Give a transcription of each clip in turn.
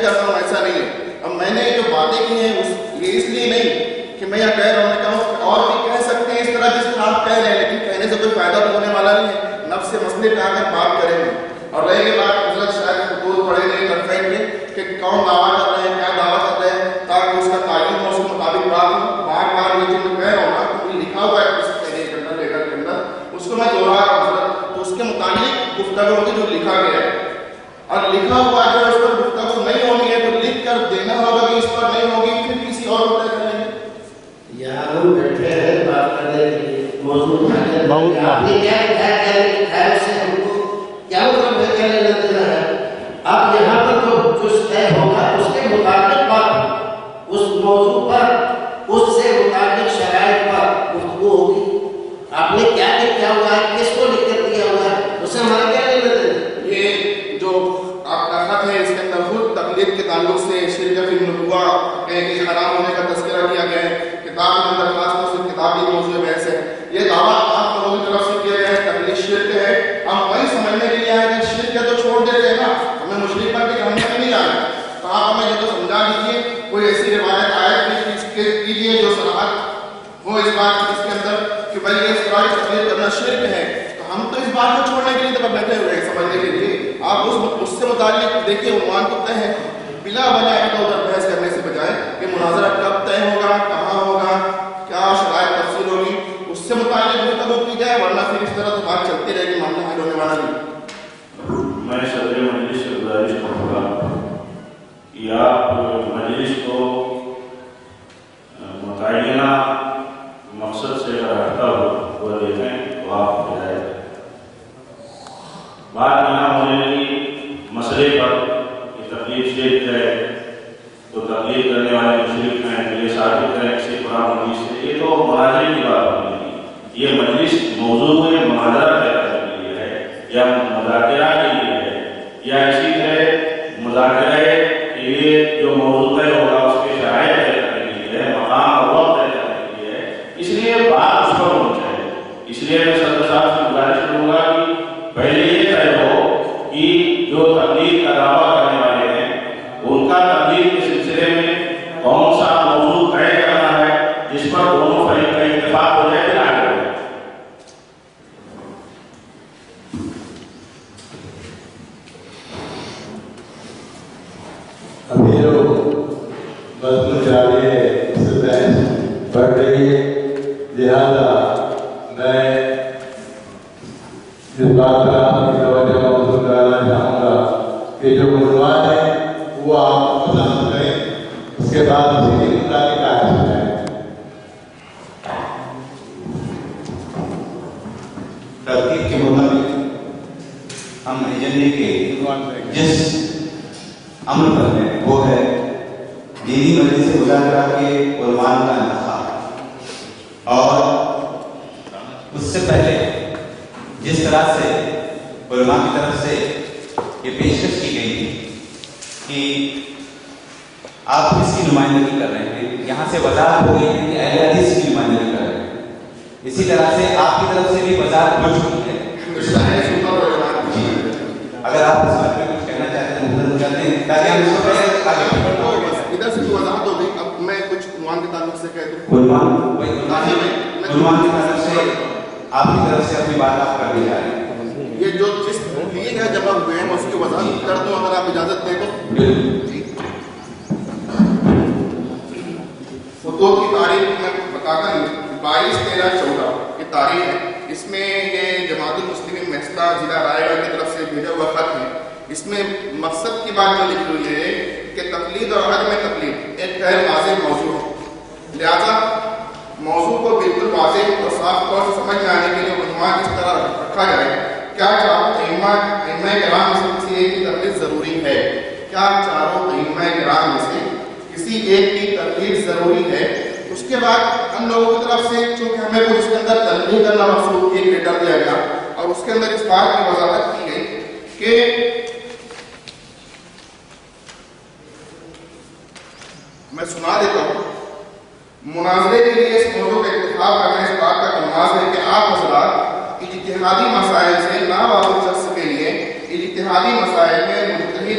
کرتا ہوں، ایسا نہیں ہے. اب میں نے جو باتیں کی ہیں یہ اس لیے نہیں کہ میں یہاں کہہ رہا ہوں، میں کہوں اور بھی کہہ سکتے ہیں اس طرح جس طرح آپ کہہ رہے ہیں، لیکن کہنے سے کوئی فائدہ تو ہونے والا نہیں ہے. نفس سے مسئلے پہ آ کر بات کریں گے. اور رہے گی بات حضرت شاید خطوط پڑھے نہیں طرفین کے کہ کون دعویٰ کر رہے ہیں، کیا دعویٰ کر رہے ہیں، تاکہ اس کا تعلیم ہو، اس کے مطابق بات ہو. بار بار یہ چیز میں کہہ رہا ہوں نا، کوئی لکھا ہوا ہے اس پہلے کے اندر لیٹر کے اندر، اس کو میں دوہرا رہا ہوں حضرت، تو اس کے متعلق گفتگو ہوگی جو لکھا گیا ہے. اور لکھا ہوا جو اس پر گفتگو نہیں ہونی ہے تو لکھ کر دینا ہوگا کہ اس پر نہیں ہوگی، پھر کسی اور کو طے کریں گے. یہاں ہم بیٹھے ہیں بات کرنے کے لیے، موضوع آپ نے کیا لکھا ہے اس سے ہم کو کیا مطلب ہے، کیا لینا دینا ہے. آپ یہاں پر جو کچھ طے ہوگا اس کے مطابق بات، اس موضوع پر اس سے مطابق شرائط پر گفتگو ہوگی. آپ نے کیا لکھا ہوا ہے، کس کو لکھ کر دیا ہوا ہے، اس سے ہمارا کیا لینا دینا. یہ جو آپ کا خط ہے اس کے اندر خود تقلید کے تعلق سے شرک فی النبوہ کہ حرام ہونے کا تذکرہ کیا گیا ہے. کتاب کے اندر خاص طور سے کتابی موضوع بحث ہے. یہ دعویٰ آپ لوگوں کی طرف سے کیا گیا ہے تقلید شرک ہے. ہم وہی سمجھنے کے لیے آئے کہ شرک ہے تو چھوڑ دیتے ہیں نا، ہمیں مشرک پر بھی ہم نے نہیں آیا. تو آپ ہمیں یہ تو سمجھا دیجیے، کوئی ایسی روایت آیت کیجیے جو صراحت ہو اس بات اس کے اندر کہ بھائی یہ اسرائیل تقلید کرنا شرک ہے. تو ہم تو اس بات کو چھوڑنے کے لیے تو بیٹھے ہوئے ہیں سمجھنے کے لیے. آپ اس سے متعلق دیکھیے عنوان تو طے ہے، بلا وجہ ادھر ادھر بحث کرنے سے بجائے کہ مناظرہ کب طے ہوگا، کہاں ہوگا، کیا شرائط تفصیل ہوگی، اس سے متعلق گفتگو کی جائے، ورنہ پھر اس طرح تو بات چلتی رہے گی، معاملہ حل ہونے والا نہیں. میں صدر مجلس سے گزارش کروں گا کہ آپ مجلس کو متعینہ مقصد سے رہتا ہو وہ دیکھیں تو آپ ہدایت. بات یہاں ہونے لگی مسئلے پر کہ تقلید شرک ہے تو تقلید کرنے والے مشرک ہیں، تو یہ ثابت کریں کسی قرآن حدیث سے. یہ تو مناظرے کی بات ہوگی. یہ مجلس موضوع میں مناظرہ کرنے کے لیے ہے یا مذاکرہ کے لیے ہے یا اسی طرح مذاکرہ کے لیے جو موضوع طے ہوگا اس کے شرائط طے کرنے کے لیے ہے، مقام اور وقت طے کرنے کے لیے ہے. اس لیے بات اس پر ہونی چاہیے. اس لیے میں صدر صاحب سے گزارش کروں گا کہ پہلے یہ طے ہو کہ جو تقلید کا دعویٰ کرنے والے ہیں ان کا تقلید کے سلسلے میں کون سا موضوع طے کرنا ہے جس پر دونوں فریق کا اتفاق ہو جائے پھر آگے بڑھے. ابھی جو مضمون جاری ہے اس سے بحث بڑھ رہی ہے، لہٰذا میں اس بات پر آپ کی توجہ مبذول کرانا چاہوں گا کہ جو عنوان ہے وہ آپ پسند کریں، اس کے بعد اسی کے مطابق آگے چلیں. ترتیب کے مطابق ہم ایجنڈے کے جس عمل پر ہیں وہ ہے دینی مجلس مذاکرہ کے عنوان کا انتخاب. اور اس سے پہلے جس طرح سے علماء کی طرف سے یہ پیشکش کی گئی تھی کہ آپ کس کی نمائندگی کر رہے ہیں، یہاں سے وضاحت ہو گئی ہے کہ اہل حدیث کی نمائندگی کر رہے ہیں. اسی طرح سے آپ کی طرف سے بھی وضاحت ہو چکی ہے. جی اگر آپ اس بات میں کچھ کہنا چاہتے ہیں مدد کرتے ہیں تاکہ ہم اس کو آگے ادھر سے تو وضاحت ہو گئی. اب میں کچھ عنوان کے تعلق سے کہہ دوں. عنوان کے تعلق سے آپ کی طرف سے اپنی بات آپ کر دی جا رہی ہے. یہ جو جس لیے ہے جمع ہوئے ہیں اس کی وضاحت کر دوں اگر آپ اجازت دیں تو. خطوط کی تاریخ میں بتاتا ہوں 22/13/14 کی تاریخ ہے. اس میں یہ جماعت المسلمین محسدہ ضلع رائے گڑھ کی طرف سے بھیجا ہوا خط ہے. اس میں مقصد کی بات جو لکھی ہوئی ہے کہ تقلید اور عدم تقلید ایک غیر واضح موضوع ہے، لہذا موضوع کو بالکل واضح اور صاف طور سے سمجھ میں آنے کے لیے عنوان اس طرح رکھا جائے. کیا چاروں ائمہ کرام میں سے کسی ایک کی تقلید ضروری ہے؟ کیا چاروں ائمہ کرام میں سے کسی ایک کی تقلید ضروری ہے؟ اس کے بعد ہم لوگوں کی طرف سے چونکہ ہمیں کو اس کے اندر تنقید کرنا مقصود ایک لیٹر دیا گیا اور اس کے اندر اس بات کی وضاحت کی گئی کہ میں سنا دیتا ہوں. مناظرے کے لیے اس موضوع کا انتخاب کرنا اس بات کا کماز ہے کہ آپ حضرات اجتہادی مسائل سے ناواقف شخص کے لیے اجتہادی مسائل میں مجتہد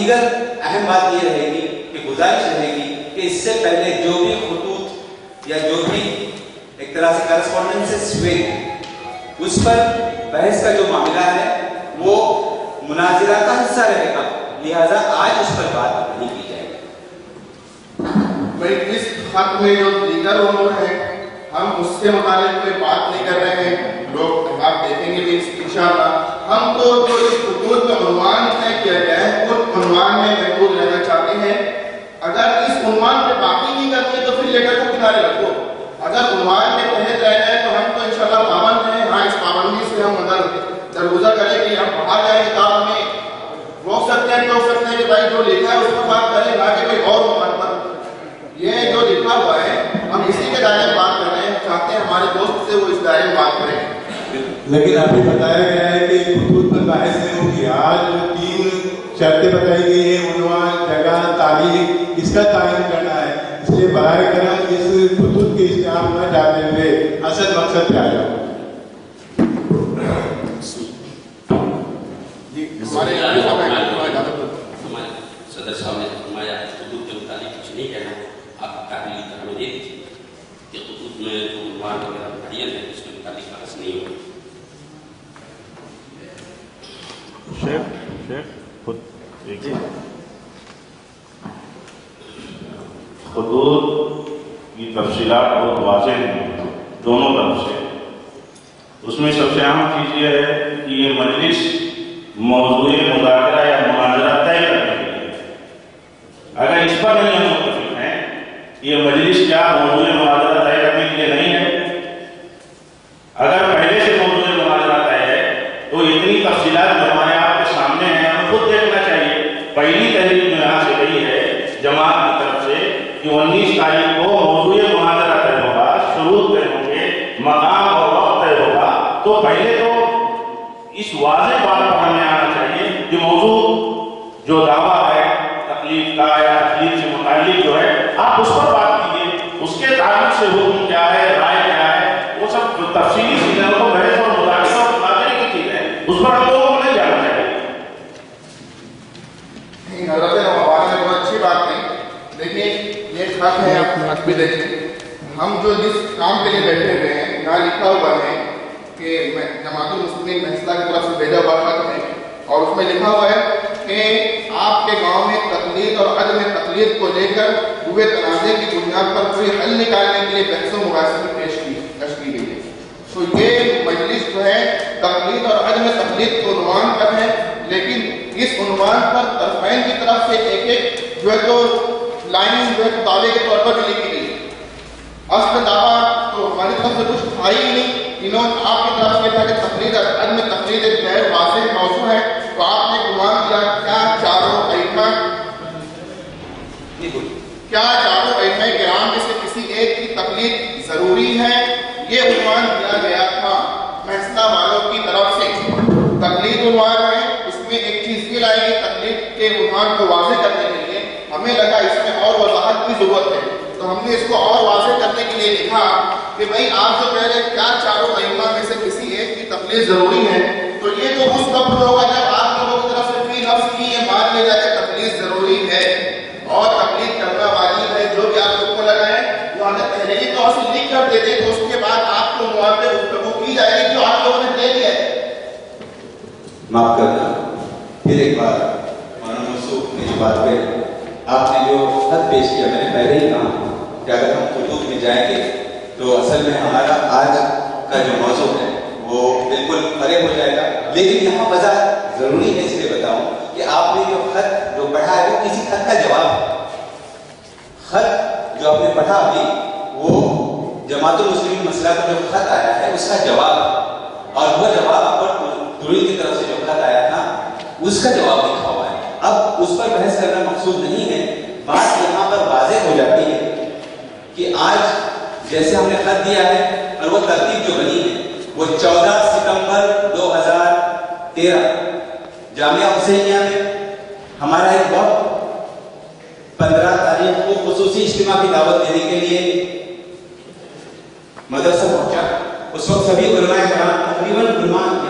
دیگر اہم بات یہ رہے گی کہ گزارش رہے گی کہ اس سے پہلے جو بھی خطوط یا جو بھی ایک طرح سے کرسپونڈنسز ہوئے اس پر بحث کا جو معاملہ ہے وہ مناظرہ کا حصہ رہے گا، لہذا آج اس پر بات نہیں کی جائے گی۔ اس خط میں جو دیگر امور ہیں ہم اس کے متعلق کوئی بات نہیں کر رہے ہیں، لوگ آپ دیکھیں گے بھی انشاءاللہ۔ ہم تو جو اس خطوط کا عنوان طے کیا گیا ہے اس عنوان میں محفوظ رہنا چاہتے ہیں۔ اگر اس عنوان پہ باقی نہیں کرتے تو پھر لیٹر کو کنارے رکھو، اگر عنوان کے تحت رہ جائے تو ہم تو انشاءاللہ پابند ہیں۔ ہاں، اس پابندی سے ہم درگزر کریں کہ ہم باہر جائیں کتاب میں روک سکتے ہیں، ٹوک سکتے ہیں کہ بھائی جو لکھا ہے اس پر بات کریں، نہ کہ کوئی اور عنوان پر۔ یہ جو لکھا ہوا ہے ہم اسی کے دائرے میں بات کر رہے ہیں، چاہتے ہیں ہمارے دوست سے وہ اس دائرے میں بات کریں۔ لیکن ابھی بتایا گیا ہے کہ خطوط پر بحث نہیں ہوگی۔ آج جو 3 شرطیں بتائی گئی ہیں، عنوان، جگہ، تاریخ، اس کا تعین کرنا ہے، اس لیے براہ کرم اس خطوط کے اشتہار نہ جاتے ہوئے اصل مقصد پہ آ جاؤ۔ ہمارے صدر صاحب نے فرمایا خطوط کے متعلق کچھ نہیں کہنا، آپ قابلی ہمیں دے دیجیے کہ خطوط میں جو عنوان وغیرہ متعین ہے اس کے متعلق بحث نہیں ہوگی۔ خطوط کی تفصیلات بہت واضح ہیں دونوں طرف سے۔ اس میں سب سے اہم چیز یہ ہے کہ یہ مجلس موضوع مذاکرہ یا مناظرہ طے کرنے کے لیے، اگر اس پر نہیں ہم متفق ہیں، یہ مجلس کیا موضوع مناظرہ طے کرنے کے لیے نہیں ہے؟ اگر پہلے سے موضوع مناظرہ طے ہے تو اتنی تفصیلات ہمارے آپ کے سامنے ہیں، ہمیں خود دیکھنا چاہیے۔ پہلی تحریر جو یہاں سے گئی ہے جماعت کی طرف سے کہ 19 تاریخ کو موضوع مناظرہ طے ہوگا، شروط طے ہوں گے، مقام اور وقت طے ہوگا، تو پہلے تو اس واضح بات پر ہمیں آنا چاہیے کہ موضوع جو دعویٰ ہے تقلید کا یا تقلید سے متعلق جو ہے آپ اس پر بات کیجیے، اس کے تعلق سے حکم کیا ہے، رائے کیا ہے، وہ سب تفصیلی چیزیں کو بحث اور مذاکرہ اور مناظرے کی چیزیں ہیں، اس پر ہم لوگوں کو نہیں جانا چاہیے۔ حضرت ہمارے میں بہت اچھی بات ہے۔ دیکھیے یہ خط ہے، آپ خط بھی دیکھیں، ہم جو جس کام کے لیے بیٹھے ہوئے ہیں یہاں لکھا ہوا ہے کہ جماعت المسلمین محسلہ کی طرف سے بھیجا ہوا خط ہے، اور اس میں لکھا ہوا ہے کہ آپ کے گاؤں میں تقلید اور عدم تقلید کو لے کر ہوئے تنازع کی بنیاد پر کوئی حل نکالنے کے لیے بحث و مباحثے کی پیش کی گئی ہے۔ تو یہ مجلس جو ہے تقلید اور عدم تقلید کو عنوان پر ہے، لیکن اس عنوان پر طرفین کی طرف سے ایک جو ہے تو لائن جو ہے دعوے کے طور پر بھی لکھی گئی۔ اصل دعویٰ تو ہماری طرف سے کچھ تھا ہی نہیں، انہوں نے آپ کی طرف سے تھا کہ تقلید اور عدم تقلید ایک غیر واضح موضوع ہے، تو آپ نے گمان کیا کیا چاروں ائمہ کرام میں سے کسی ایک کی تقلید ضروری ہے، یہ عنوان دیا گیا تھا محسنہ والوں کی طرف سے۔ تقلید عنوان ہے، اس میں ایک چیز یہ لائے گی تقلید کے عنوان کو واضح کرنے کے لیے ہمیں لگا اس میں اور وضاحت کی ضرورت ہے، تو ہم نے اس کو اور واضح کرنے کے لیے لکھا کہ بھئی آپ جو کہہ رہے ہیں کیا چاروں ائمہ میں سے کسی ایک کی تقلید ضروری ہے، تو یہ تو اس وقت ہوگا جب آپ لوگوں کی طرف سے فی نفس کی یہ مان لے جائے کہ تقلید ضروری ہے اور تقلید کرنا واجب ہے، جو بھی آپ لوگوں کو لگا ہے وہ ہمیں پہلے ہی طور سے لکھ کر دے دیں، تو اس کے بعد آپ کو مواد پہ گفتگو کی جائے گی جو آپ لوگوں نے دے دیا ہے۔ معاف کرنا پھر ایک بار مولانا منصور میری بات پہ آپ نے جو خط پیش کیا، میں نے پہلے ہی کہا کہ اگر ہم خطوط میں جائیں گے تو اصل میں ہمارا آج کا جو موضوع ہے وہ بالکل فریب ہو جائے گا، لیکن یہاں وضاحت ضروری ہے اس لیے بتاؤں کہ آپ نے جو خط جو پڑھا ہے وہ کسی خط کا جواب ہے۔ خط جو آپ نے پڑھا ابھی وہ جماعت المسلمین مسئلہ کا جو خط آیا ہے اس کا جواب ہے، اور وہ جواب پر دروئی کی طرف سے جو خط آیا تھا اس کا جواب لکھا ہوا ہے۔ اب اس پر بحث کرنا مقصود نہیں ہے، بات یہاں پر واضح ہو جاتی ہے کہ آج جیسے ہم نے خط دیا ہے اور وہ ترتیب جو بنی ہے وہ 14 ستمبر 2013 جامعہ حسینیہ میں ہمارا ایک وقت 15 تاریخ کو خصوصی اجتماع کی دعوت دینے کے لیے مدرسہ پہنچا۔ اس وقت سبھی علماء کرام تقریباً علماء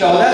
14